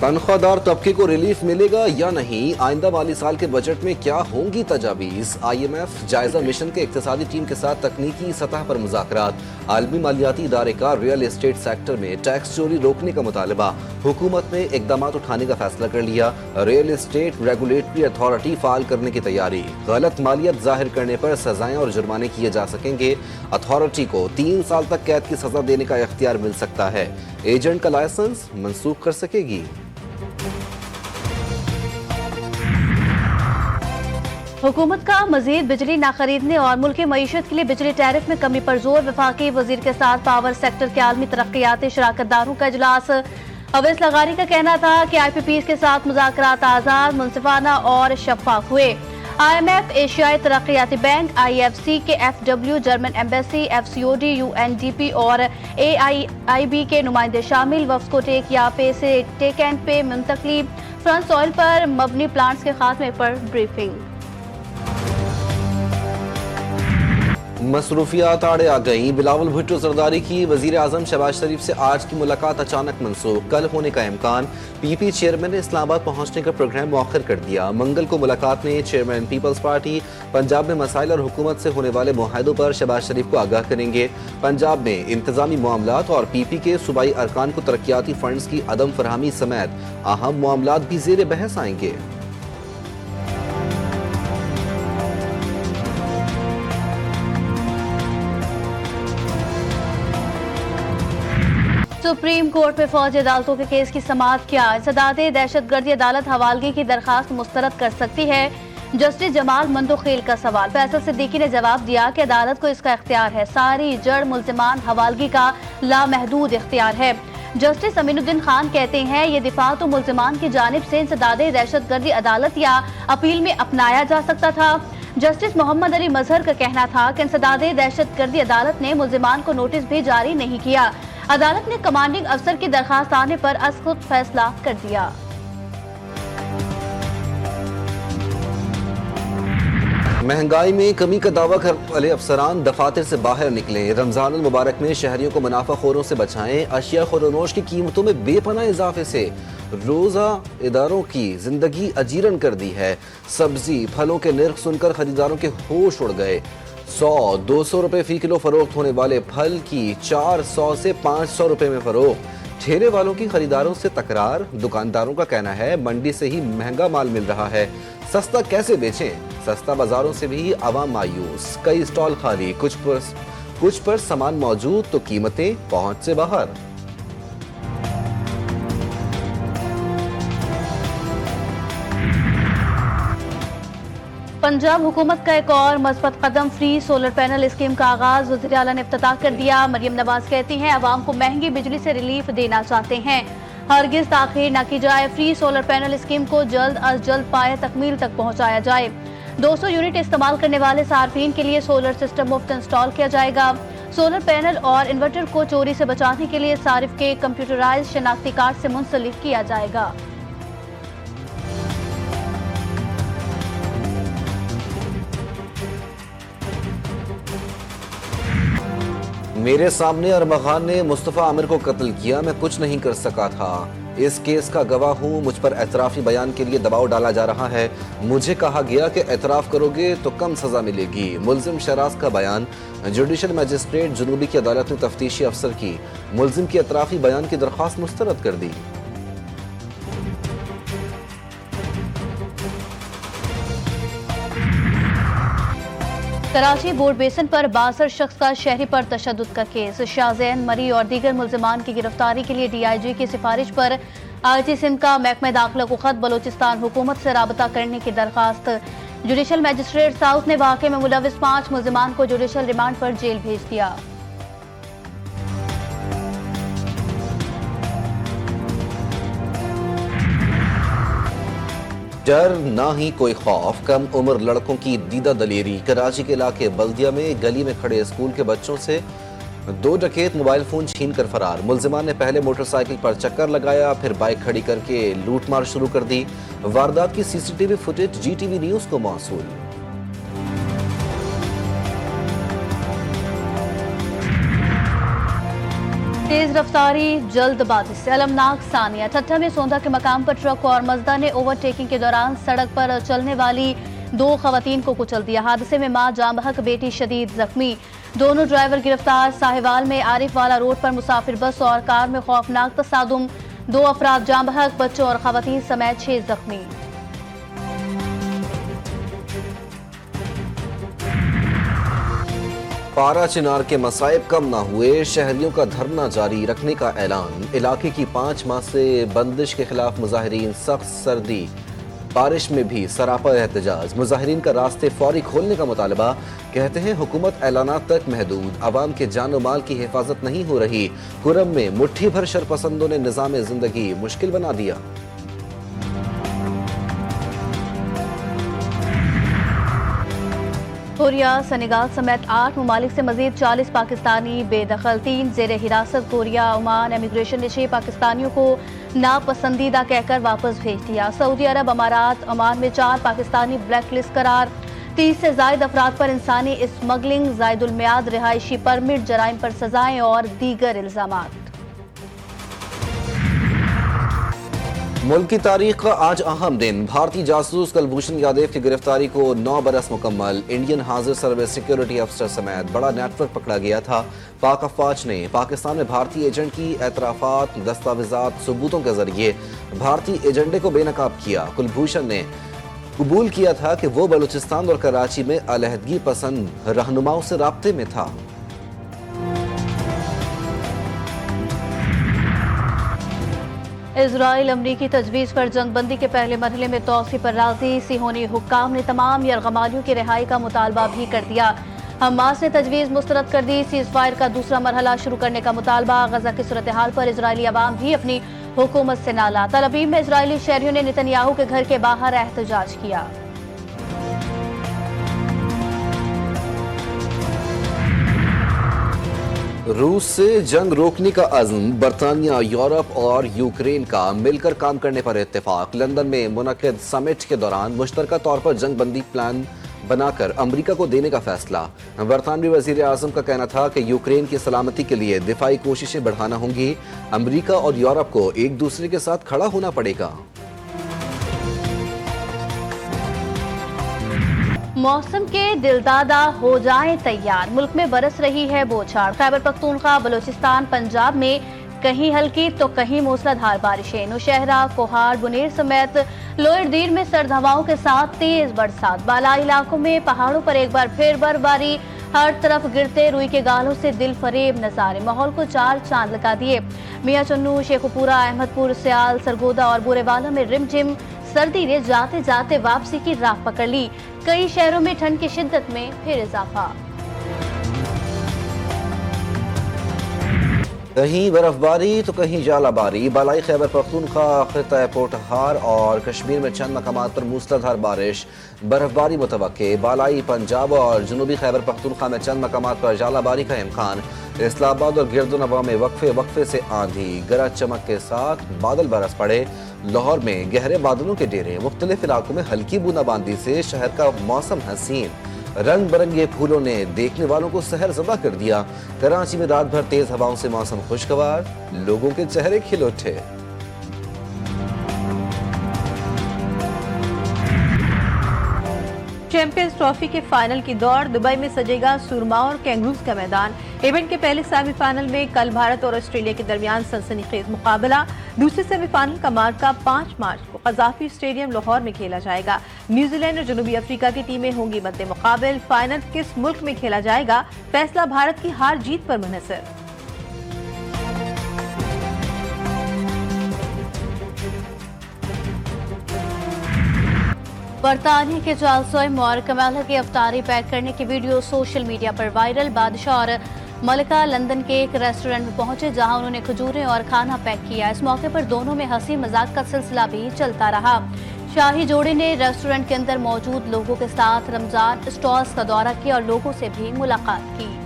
तनख्वाहदार तबके को रिलीफ मिलेगा या नहीं, आइंदा माली साल के बजट में क्या होंगी तजावीज़। IMF जायजा मिशन के इक्तिसादी टीम के साथ तकनीकी सतह पर मुज़ाकरात। आलमी मालियाती इदारे का रियल एस्टेट सेक्टर में टैक्स चोरी रोकने का मुतालबा। हुकूमत ने इकदाम उठाने का फैसला कर लिया। रियल एस्टेट रेगुलेटरी अथॉरिटी फाल करने की तैयारी। गलत मालियत जाहिर करने पर सजाएं और जुर्माने किए जा सकेंगे। अथॉरिटी को 3 साल तक कैद की सजा देने का इख्तियार मिल सकता है। एजेंट का लाइसेंस मंसूख कर सकेगी। हुकूमत का मजीद बिजली न खरीदने और मुल्क की मईशत के लिए बिजली टैरिफ में कमी पर जोर। वफाकी वजीर के साथ पावर सेक्टर के आलमी तरक्याती शराकतदारों का इजलास। अवैस लगारी का कहना था कि IPPs के साथ मुज़ाकरात आज़ाद, मुनसिफाना और शफाफ हुए। IMF, एशियाई तरक्याती बैंक, IFC के FW, German embassy, FCOD, UNDP और AIIB के नुमाइंदे शामिल। वफ्द को टेक या पे से टेक एंड पे मुंतकली। फ्रांस ऑयल पर मबनी प्लांट्स के खात्मे पर ब्रीफिंग। मसरूफियात आड़े आ गई। बिलावल भुट्टो जरदारी की वजीर आजम शहबाज शरीफ से आज की मुलाकात अचानक मनसूख। कल होने का इम्कान। PP चेयरमैन ने इस्लामाबाद पहुंचने का प्रोग्राम मौखर कर दिया। मंगल को मुलाकात में चेयरमैन पीपल्स पार्टी पंजाब में मसाइल और हुकूमत से होने वाले मुआहदों पर शहबाज शरीफ को आगाह करेंगे। पंजाब में इंतजामी मामलात और PP के सूबाई अरकान को तरक्याती फंड्स की अदम फरहमी समेत अहम मामलात भी जेर बहस आएंगे। सुप्रीम कोर्ट में फौजी अदालतों के केस की समाअत क्या। इंसदादे दहशतगर्दी अदालत हवालगी की दरखास्त मुस्तरद कर सकती है। जस्टिस जमाल मंदोखेल का सवाल। फैसल सिद्दीकी ने जवाब दिया कि अदालत को इसका इख्तियार है। सारी जड़ मुल्जिमान हवालगी का लामहदूद इख्तियार है। जस्टिस अमीनुद्दीन खान कहते हैं ये दिफा तो मुल्जिमान की जानिब से इंसदादे दहशतगर्दी अदालत या अपील में अपनाया जा सकता था। जस्टिस मोहम्मद अली मजहर का कहना था कि इंसदादे दहशतगर्दी अदालत ने मुल्जिमान को नोटिस भी जारी नहीं किया। अदालत ने कमांडिंग अफसर की दरखास्त आने पर अज खुद फैसला कर दिया। महंगाई में कमी का दावा करने वाले अफसरान दफातर से बाहर निकले। रमजान अल मुबारक में शहरियों को मुनाफाखोरों से बचाएं। अशिया खुरनोश की कीमतों में बेपनाह इजाफे से रोजा इदारों की जिंदगी अजीरन कर दी है। सब्जी फलों के निर्ख सुनकर खरीदारों के होश उड़ गए। 100-200 रुपए फी किलो फरोख्त होने वाले फल की 400 से 500 रुपए में फरोख्त। ठेले वालों की खरीदारों से तकरार। दुकानदारों का कहना है मंडी से ही महंगा माल मिल रहा है, सस्ता कैसे बेचें। सस्ता बाजारों से भी आवाम मायूस। कई स्टॉल खाली, कुछ पर सामान मौजूद तो कीमतें पहुंच से बाहर। पंजाब हुकूमत का एक और मस्बत कदम। फ्री सोलर पैनल स्कीम का आगाज वज़ीर आला ने इफ्तिताह कर दिया। मरियम नवाज कहती हैं आवाम को महंगी बिजली से रिलीफ देना चाहते हैं, हरगिज ताखीर न की जाए। फ्री सोलर पैनल स्कीम को जल्द अज जल्द पाए तकमील तक पहुँचाया जाए। 200 यूनिट इस्तेमाल करने वाले सार्फिन के लिए सोलर सिस्टम मुफ्त इंस्टॉल किया जाएगा। सोलर पैनल और इन्वर्टर को चोरी से बचाने के लिए सारिफ के कंप्यूटराइज शनाख्ती कार्ड से मुंसलिक किया जाएगा। मेरे सामने अरमा खान ने मुस्तफ़ा आमिर को कत्ल किया, मैं कुछ नहीं कर सका था। इस केस का गवाह हूँ, मुझ पर एतराफ़ी बयान के लिए दबाव डाला जा रहा है। मुझे कहा गया कि एतराफ़ करोगे तो कम सज़ा मिलेगी। मुल्जिम शराज का बयान। जुडिशल मजिस्ट्रेट जुनूबी की अदालत ने तफ्तीशी अफसर की मुल्जिम की एतराफ़ी बयान की दरख्वास्त मुस्तरद कर दी। कराची बोर्ड बेसन पर 62 शख्स का शहरी पर तशद्दुद का केस। शाहजैन मरी और दीगर मुल्जिमान की गिरफ्तारी के लिए DIG की सिफारिश पर IT सिंध का महकमा दाखिला को खत। बलोचिस्तान हुकूमत से राबता करने की दरखास्त। जुडिशल मजिस्ट्रेट साउथ ने वाक़े में मुलविस 5 मुल्जिमान को जुडिशल रिमांड पर जेल भेज दिया। डर ना ही कोई खौफ, कम उम्र लड़कों की दीदा दलेरी। कराची के इलाके बल्दिया में गली में खड़े स्कूल के बच्चों से 2 डकैत मोबाइल फोन छीन कर फरार। मुल्जिमान ने पहले मोटरसाइकिल पर चक्कर लगाया, फिर बाइक खड़ी करके लूटमार शुरू कर दी। वारदात की CCTV फुटेज GTV न्यूज को मौसूल। तेज रफ्तारी जल्दबाजी से अलमनाक सानिया। ठट्ठा में सोंधा के मकाम पर ट्रक और मजदा ने ओवरटेकिंग के दौरान सड़क पर चलने वाली 2 खवातीन को कुचल दिया। हादसे में मां जाँ बहक, बेटी शदीद जख्मी। दोनों ड्राइवर गिरफ्तार। साहिवाल में आरिफ वाला रोड पर मुसाफिर बस और कार में खौफनाक तसादुम। 2 अफराद जाँ बहक, बच्चों और खवातीन समेत 6 जख्मी। पारा चिनार के मसाइब कम ना हुए, शहरियों का धरना जारी रखने का ऐलान। इलाके की 5 माह से बंदिश के खिलाफ मुजाहिरीन, सख्त सर्दी बारिश में भी सरापा एहतजाज। मुजाहिरीन का रास्ते फौरी खोलने का मुतालबा। कहते हैं हुकूमत ऐलानात तक महदूद, आवाम के जान और माल की हिफाजत नहीं हो रही। कुरम में मुट्ठी भर शरपसंदों ने निज़ाम जिंदगी मुश्किल बना दिया। कोरिया, सेनेगाल समेत 8 ममालिक से मजीद 40 पाकिस्तानी बेदखल। 3 जेर हिरासत। कोरिया, ओमान इमिग्रेशन ने 6 पाकिस्तानियों को नापसंदीदा कहकर वापस भेज दिया। सऊदी अरब, अमारात, ओमान में 4 पाकिस्तानी ब्लैक लिस्ट करार। 30 से जायद अफराद पर इंसानी स्मगलिंग, जायदुल मियाद रिहायशी परमिट, जराइम पर सजाएं और दीगर इल्जामात। मुल्क की तारीख का आज अहम दिन। भारतीय जासूस कुलभूषण यादव की गिरफ्तारी को 9 बरस मुकम्मल। इंडियन हाजिर सर्विस सिक्योरिटी अफसर समेत बड़ा नेटवर्क पकड़ा गया था। पाक अफवाज ने पाकिस्तान में भारतीय एजेंट की एतराफात, दस्तावेजात, सबूतों के जरिए भारतीय एजेंडे को बेनकाब किया। कुलभूषण ने कबूल किया था कि वो बलूचिस्तान और कराची में अलहदगी पसंद रहनुमाओं से राब्ते में था। इजराइल अमरीकी तजवीज़ पर जंगबंदी के पहले मरहले में तोसी पर राजी। सिहोनी हुक्काम ने तमाम यरगमालियों की रिहाई का मुतालबा भी कर दिया। हमास ने तजवीज़ मुस्तरद कर दी। सीज़ फायर का दूसरा मरहला शुरू करने का मुतालबा। गजा की सूरत हाल पर इजरायली अवाम भी अपनी हुकूमत से नाला। तल अवीव में इजरायली शहरियों ने नेतन्याहू के घर के बाहर एहतजाज किया। रूस से जंग रोकने का अज़्म। बरतानिया, यूरोप और यूक्रेन का मिलकर काम करने पर इत्तेफाक। लंदन में मुनक़िद समिट के दौरान मुश्तरका तौर पर जंग बंदी प्लान बनाकर अमरीका को देने का फैसला। बरतानवी वज़ीर आज़म का कहना था कि यूक्रेन की सलामती के लिए दिफाई कोशिशें बढ़ाना होंगी। अमरीका और यूरोप को एक दूसरे के साथ खड़ा होना पड़ेगा। मौसम के दिलदादा हो जाएं तैयार। मुल्क में बरस रही है बौछार। खैबर पख्तूनख्वा, बलूचिस्तान, पंजाब में कहीं हल्की तो कहीं मूसलाधार बारिशें। नौशहरा, कोहार, बुनेर समेत लोअर दीर में सर्द हवाओं के साथ तेज बरसात। बालाई इलाकों में पहाड़ों पर एक बार फिर बर्फबारी। हर तरफ गिरते रुई के गालों से दिल फरेब नजारे माहौल को 4 चांद लगा दिए। मियां चन्नू, शेखुपुरा, अहमदपुर, सियाल, सरगोदा और बुरेवाला में रिमझिम सर्दी ने जाते जाते वापसी की राह पकड़ ली। कई शहरों में ठंड की शिद्दत में फिर इजाफा। कहीं बर्फबारी तो कहीं जालाबारी। बालाई खैबर पख्तूनख्वा, खिता पोठहार और कश्मीर में चंद मकामात पर मूसलाधार बारिश, बर्फबारी मुतवक्के। बालाई पंजाब और जनूबी खैबर पख्तूनख्वा में चंद मकामात पर जालाबारी का इम्कान। इस्लामाबाद और गिरदुनवा में वक्फे वक्फे से आंधी, गरज चमक के साथ बादल बरस पड़े। लाहौर में गहरे बादलों के डेरे। मुख्तलिफ इलाकों में हल्की बूंदाबांदी से शहर का मौसम हसीन। रंग बिरंगे फूलों ने देखने वालों को सहरज़दा कर दिया। कराची में रात भर तेज हवाओं से मौसम खुशगवार, लोगों के चेहरे खिल उठे। चैंपियंस ट्रॉफी के फाइनल की दौड़। दुबई में सजेगा सुरमा और कैंगरूज का मैदान। इवेंट के पहले सेमीफाइनल में कल भारत और ऑस्ट्रेलिया के दरमियान सनसनीखेज मुकाबला। दूसरे सेमीफाइनल का मार्का 5 मार्च को कज़ाफी स्टेडियम लाहौर में खेला जाएगा। न्यूजीलैंड और जनूबी अफ्रीका की टीमें होंगी मद्दे मुकाबिल। फाइनल किस मुल्क में खेला जाएगा, फैसला भारत की हार जीत पर मुनहसर। बरतानिया के जालसोइम और कमाला की अफ्तारी पैक करने की वीडियो सोशल मीडिया पर वायरल। बादशाह और मलिका लंदन के एक रेस्टोरेंट में पहुंचे जहां उन्होंने खजूरें और खाना पैक किया। इस मौके पर दोनों में हंसी मजाक का सिलसिला भी चलता रहा। शाही जोड़े ने रेस्टोरेंट के अंदर मौजूद लोगों के साथ रमजान स्टॉल्स का दौरा किया और लोगों से भी मुलाकात की।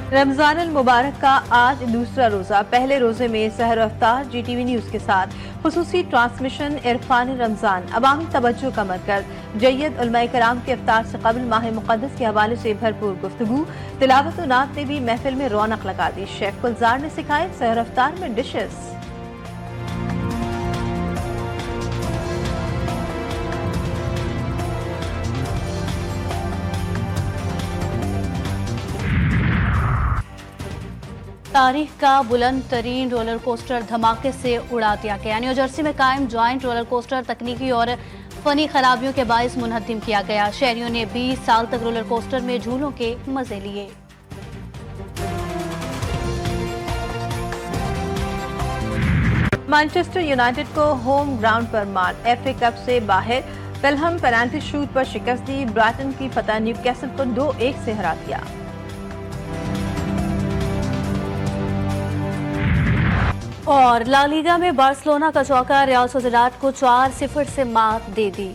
रमजान अल मुबारक का आज दूसरा रोजा। पहले रोजे में सहर अफ्तार GTV न्यूज के साथ खुसूसी ट्रांसमिशन इरफान रमजान अवामी तवज्जो का मरकज। जय्यद उलमाए कराम के अफ्तार से कबल माह मुक़द्दस के हवाले से भरपूर गुफ्तगू। तिलावत व नात ने भी महफिल में रौनक लगा दी। शेफ गुलजार ने सिखाए सहर अफ्तार में डिशेस। तारीख का बुलंद तरीन रोलर कोस्टर धमाके से उड़ा दिया गया। न्यू जर्सी में कायम जॉइंट रोलर कोस्टर तकनीकी और फनी खराबियों के बायस मुनहदिम किया गया। शहरियों ने 20 साल तक रोलर कोस्टर में झूलों के मजे लिए। मैनचेस्टर यूनाइटेड को होम ग्राउंड पर मार। FA कप से बाहर। पेल्हम पेनाल्टी शूट पर शिकस्त दी। ब्राइटन की फतह न्यूकैसल को 2-1 से हरा दिया। और ला लीगा में बार्सिलोना का चौका रियल सोसिएदाद को 4-0 से मात दे दी।